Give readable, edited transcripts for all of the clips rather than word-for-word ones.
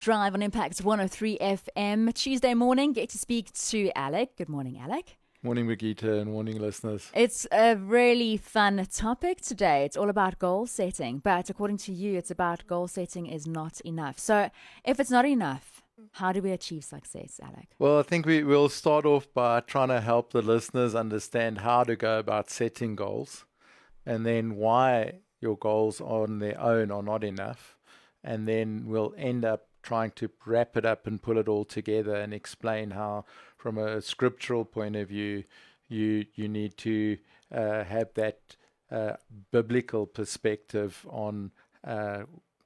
Drive on Impact 103 FM. Tuesday morning, get to speak to Alec. Good morning, Alec. Morning, Brigitte, and morning, listeners. It's a really fun topic today. It's all about goal setting, but according to you, it's about goal setting is not enough. So if it's not enough, how do we achieve success, Alec? Well, I think we will start off by trying to help the listeners understand how to go about setting goals, and then why your goals on their own are not enough. And then we'll end up trying to wrap it up and pull it all together and explain how, from a scriptural point of view, you need to have that biblical perspective on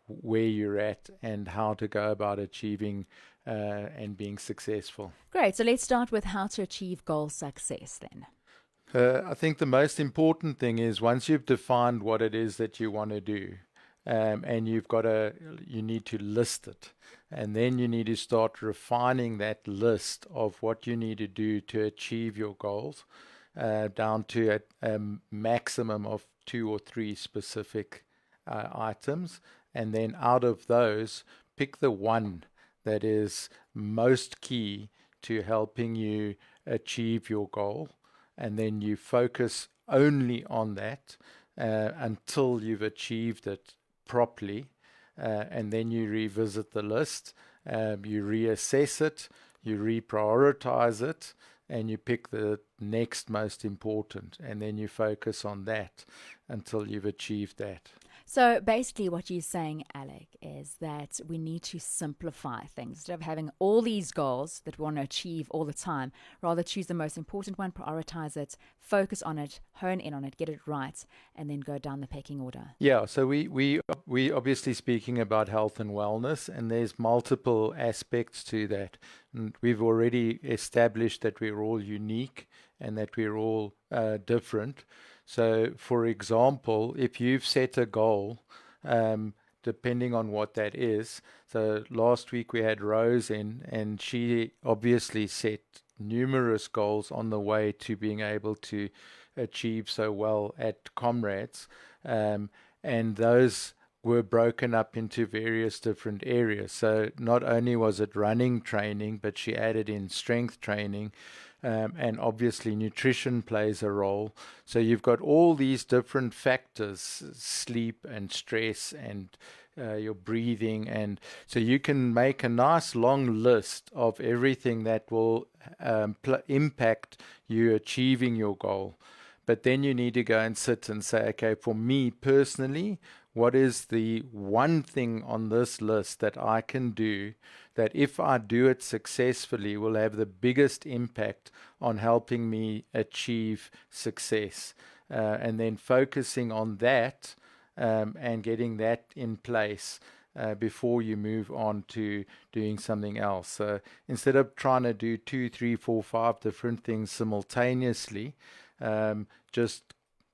where you're at and how to go about achieving and being successful. Great. So let's start with how to achieve goal success then. I think the most important thing is once you've defined what it is that you want to do, and you need to list it, and then you need to start refining that list of what you need to do to achieve your goals down to a maximum of 2 or 3 specific items, and then out of those, pick the one that is most key to helping you achieve your goal, and then you focus only on that until you've achieved it properly, and then you revisit the list, you reassess it, you reprioritize it, and you pick the next most important, and then you focus on that until you've achieved that. So basically what you're saying, Alec, is that we need to simplify things. Instead of having all these goals that we want to achieve all the time, rather choose the most important one, prioritize it, focus on it, hone in on it, get it right, and then go down the pecking order. Yeah, so we obviously speaking about health and wellness, and there's multiple aspects to that. And we've already established that we're all unique and that we're all different. So, for example, if you've set a goal, depending on what that is, so last week we had Rose in, and she obviously set numerous goals on the way to being able to achieve so well at Comrades, and those were broken up into various different areas. So not only was it running training, but she added in strength training, and obviously nutrition plays a role. So you've got all these different factors, sleep and stress and your breathing, and so you can make a nice long list of everything that will impact you achieving your goal. But then you need to go and sit and say, okay, for me personally, what is the one thing on this list that I can do that if I do it successfully will have the biggest impact on helping me achieve success? And then focusing on that and getting that in place before you move on to doing something else. So instead of trying to do 2, 3, 4, 5 different things simultaneously, just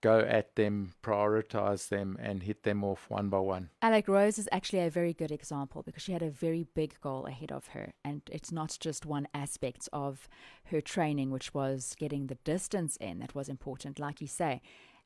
go at them, prioritize them, and hit them off one by one. Alec, Rose is actually a very good example because she had a very big goal ahead of her. And it's not just one aspect of her training, which was getting the distance in, that was important, like you say.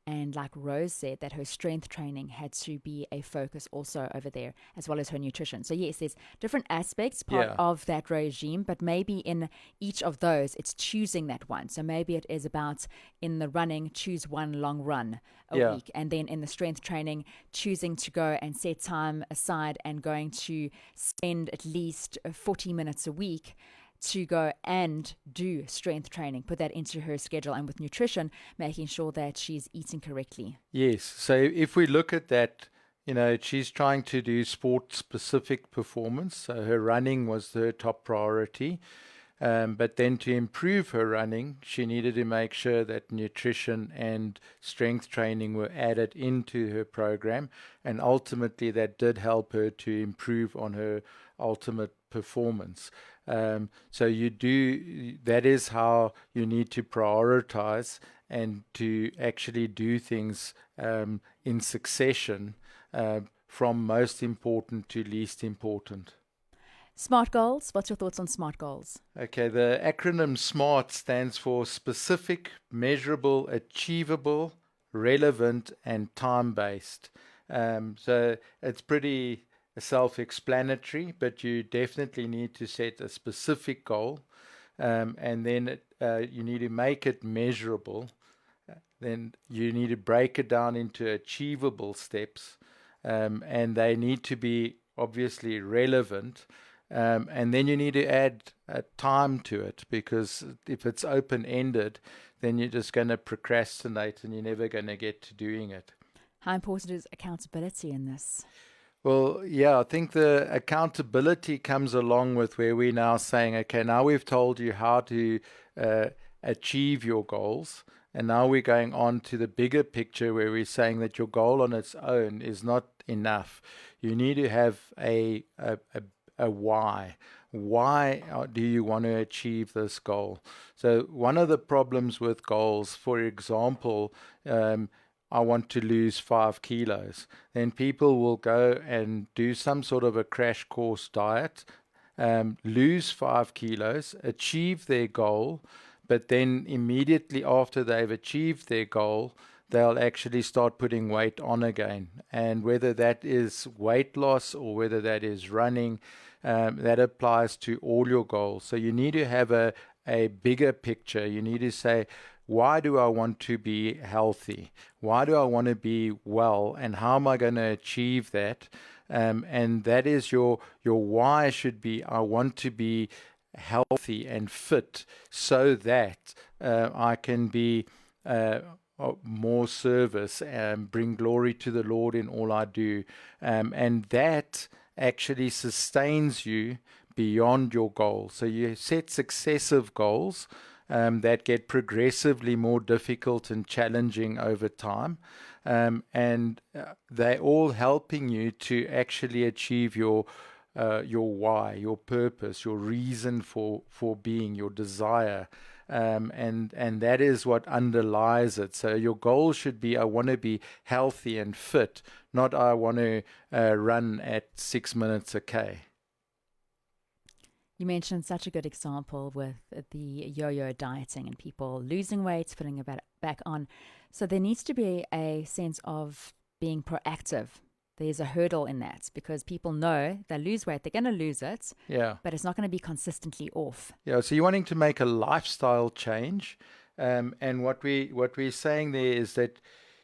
And like Rose said, that her strength training had to be a focus also over there, as well as her nutrition. So yes, there's different aspects part of that regime, but maybe in each of those, it's choosing that one. So maybe it is about in the running, choose one long run a week. And then in the strength training, choosing to go and set time aside and going to spend at least 40 minutes a week to go and do strength training, put that into her schedule, and with nutrition, making sure that she's eating correctly. Yes. So if we look at that, she's trying to do sport-specific performance. So her running was her top priority. But then to improve her running, she needed to make sure that nutrition and strength training were added into her program. And ultimately, that did help her to improve on her ultimate performance. So that is how you need to prioritize and to actually do things in succession from most important to least important. SMART goals. What's your thoughts on SMART goals? Okay, the acronym SMART stands for specific, measurable, achievable, relevant, and time-based. So it's pretty self-explanatory, but you definitely need to set a specific goal, and then you need to make it measurable. Then you need to break it down into achievable steps, and they need to be obviously relevant. And then you need to add time to it, because if it's open ended, then you're just going to procrastinate and you're never going to get to doing it. How important is accountability in this? Well, yeah, I think the accountability comes along with where we're now saying, okay, now we've told you how to uh, achieve your goals. And now we're going on to the bigger picture where we're saying that your goal on its own is not enough. You need to have a why. Why do you want to achieve this goal? So, one of the problems with goals, for example, I want to lose 5 kilos. Then people will go and do some sort of a crash course diet, lose 5 kilos, achieve their goal, but then immediately after they've achieved their goal, they'll actually start putting weight on again. And whether that is weight loss or whether that is running, that applies to all your goals. So you need to have a bigger picture. You need to say, why do I want to be healthy? Why do I want to be well? And how am I going to achieve that? And that is your why should be, I want to be healthy and fit so that I can be more service and bring glory to the Lord in all I do. And that actually sustains you beyond your goal. So you set successive goals that get progressively more difficult and challenging over time. And they're all helping you to actually achieve your why, your purpose, your reason for being, your desire. And that is what underlies it. So your goal should be, I want to be healthy and fit, not I want to run at 6 minutes a K. You mentioned such a good example with the yo-yo dieting and people losing weight, putting it back on. So there needs to be a sense of being proactive. There's a hurdle in that because people know they lose weight, they're going to lose it, Yeah. but it's not going to be consistently off. Yeah. So you're wanting to make a lifestyle change. And what we're saying there is that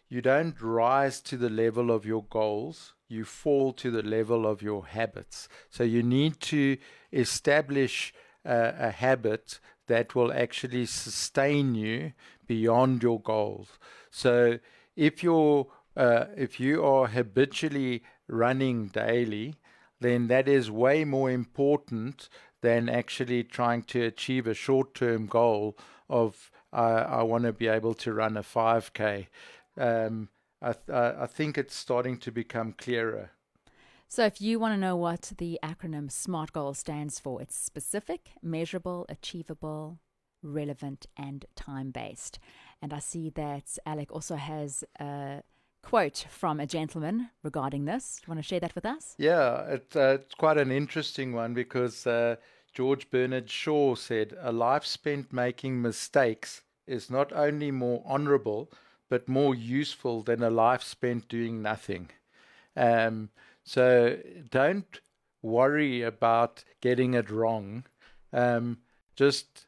you don't rise to the level of your goals, you fall to the level of your habits. So you need to establish a habit that will actually sustain you beyond your goals. So if you are habitually running daily, then that is way more important than actually trying to achieve a short-term goal of I want to be able to run a 5K. I think it's starting to become clearer. So if you want to know what the acronym SMART goal stands for, it's specific, measurable, achievable, relevant, and time-based. And I see that Alec also has a quote from a gentleman regarding this. You want to share that with us? Yeah, it's quite an interesting one because George Bernard Shaw said, a life spent making mistakes is not only more honorable, but more useful than a life spent doing nothing. Um, so don't worry about getting it wrong. Um, just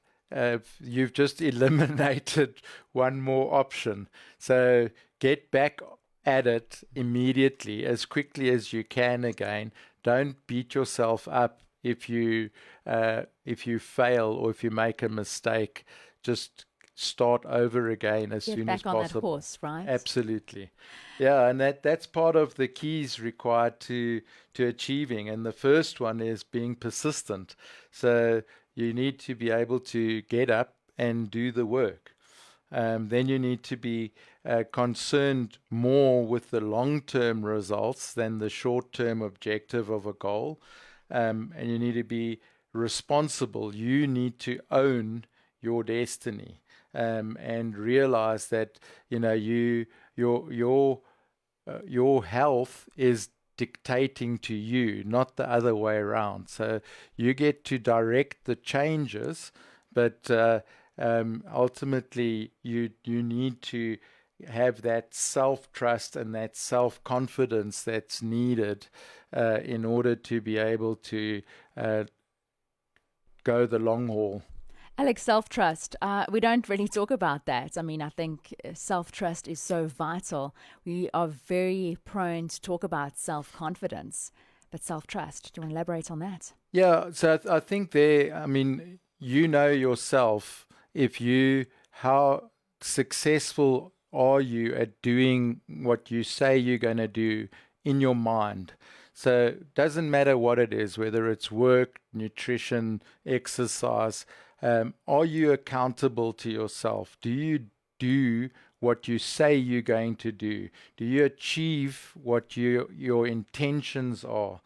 you've just eliminated one more option. So get back at it immediately, as quickly as you can again. Don't beat yourself up if you fail or if you make a mistake. Just start over again as Get soon as back on that possible. horse, right? Absolutely. Yeah, and that's part of the keys required to achieving. And the first one is being persistent. So you need to be able to get up and do the work. Then you need to be concerned more with the long-term results than the short-term objective of a goal. And you need to be responsible. You need to own your destiny, and realize that your health is dictating to you, not the other way around. So you get to direct the changes, but ultimately you need to have that self trust and that self confidence that's needed in order to be able to go the long haul. Alex, self-trust. We don't really talk about that. I mean, I think self-trust is so vital. We are very prone to talk about self-confidence, but self-trust. Do you want to elaborate on that? Yeah, so I think there, I mean, you know yourself if you, how successful are you at doing what you say you're going to do in your mind. So it doesn't matter what it is, whether it's work, nutrition, exercise. Are you accountable to yourself? Do you do what you say you're going to do? Do you achieve what your intentions are?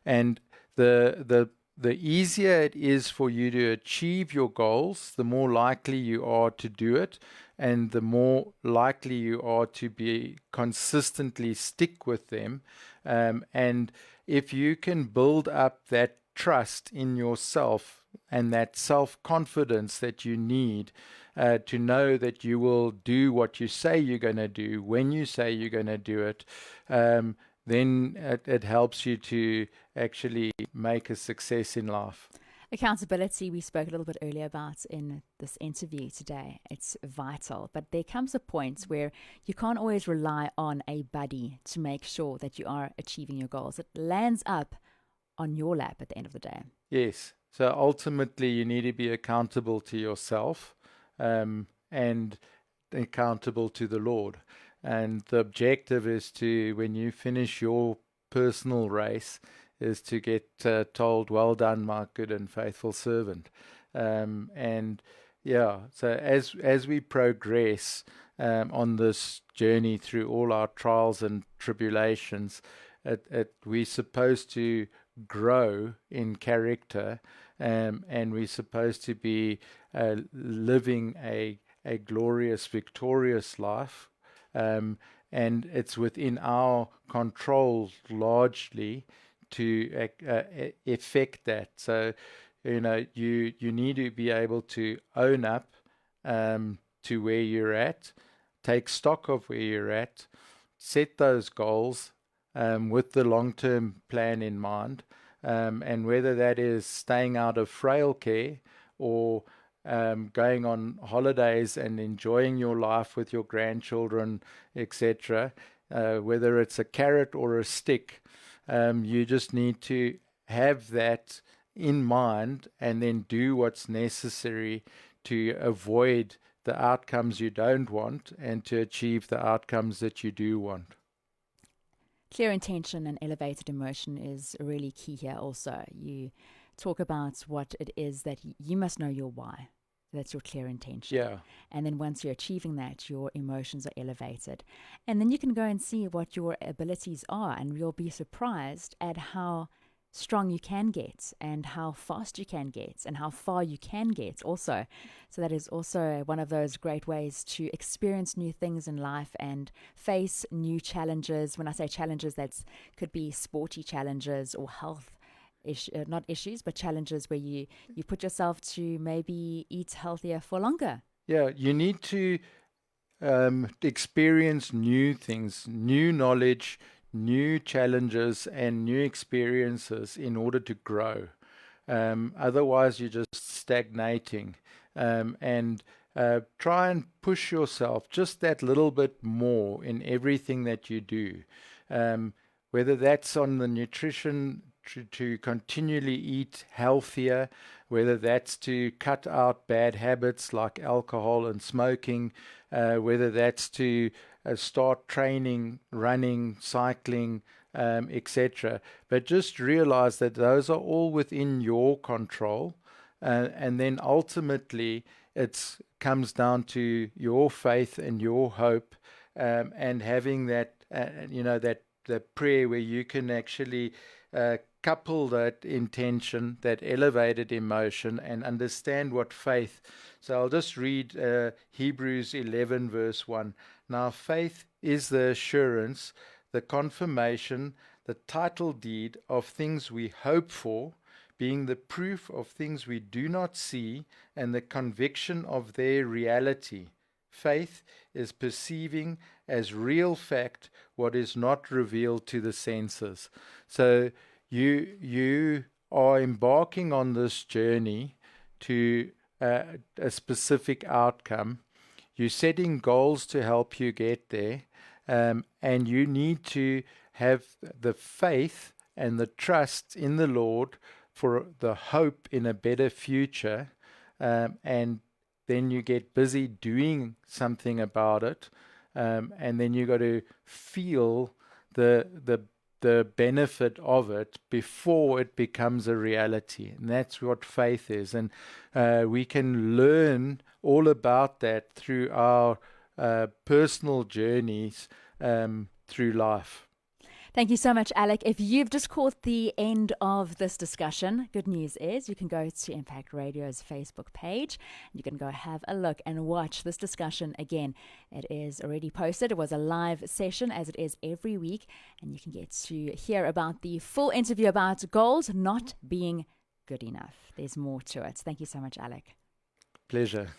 And the easier it is for you to achieve your goals, the more likely you are to do it, and the more likely you are to be consistently stick with them. And if you can build up that trust in yourself and that self confidence that you need to know that you will do what you say you're going to do when you say you're going to do it, then it helps you to actually make a success in life. Accountability, we spoke a little bit earlier about in this interview today. It's vital, but there comes a point where you can't always rely on a buddy to make sure that you are achieving your goals. It lands up on your lap at the end of the day. Yes. So ultimately, you need to be accountable to yourself and accountable to the Lord. And the objective is to, when you finish your personal race, is to get told, "Well done, my good and faithful servant." And yeah, so as we progress on this journey through all our trials and tribulations, we're supposed to grow in character, and we're supposed to be living a glorious, victorious life. Um, and it's within our control largely to effect that. So, you need to be able to own up to where you're at, take stock of where you're at, set those goals with the long-term plan in mind, and whether that is staying out of frail care or going on holidays and enjoying your life with your grandchildren, etc., whether it's a carrot or a stick, you just need to have that in mind and then do what's necessary to avoid the outcomes you don't want and to achieve the outcomes that you do want. Clear intention and elevated emotion is really key here also. You talk about what it is that you must know your why. That's your clear intention. Yeah. And then once you're achieving that, your emotions are elevated. And then you can go and see what your abilities are, and you'll be surprised at how strong you can get and how fast you can get and how far you can get also. So that is also one of those great ways to experience new things in life and face new challenges. When I say challenges, that could be sporty challenges or health not issues, but challenges where you put yourself to maybe eat healthier for longer. Yeah, you need to experience new things, new knowledge, new challenges, and new experiences in order to grow. Otherwise, you're just stagnating. And try and push yourself just that little bit more in everything that you do. Whether that's on the nutrition to continually eat healthier, whether that's to cut out bad habits like alcohol and smoking, whether that's to start training, running, cycling, etc. But just realize that those are all within your control. And then ultimately, it comes down to your faith and your hope, and having that, that prayer where you can actually couple that intention, that elevated emotion, and understand what faith. So I'll just read Hebrews 11, verse 1. Now, faith is the assurance, the confirmation, the title deed of things we hope for, being the proof of things we do not see, and the conviction of their reality. faith is perceiving as real fact what is not revealed to the senses. So you are embarking on this journey to a specific outcome. You're setting goals to help you get there, and you need to have the faith and the trust in the Lord for the hope in a better future, and then you get busy doing something about it, and then you got to feel the benefit of it before it becomes a reality. And that's what faith is. And we can learn all about that through our personal journeys through life. Thank you so much, Alec. If you've just caught the end of this discussion, good news is you can go to Impact Radio's Facebook page. You can go have a look and watch this discussion again. It is already posted. It was a live session, as it is every week, and you can get to hear about the full interview about goals not being good enough. There's more to it. Thank you so much, Alec. Pleasure.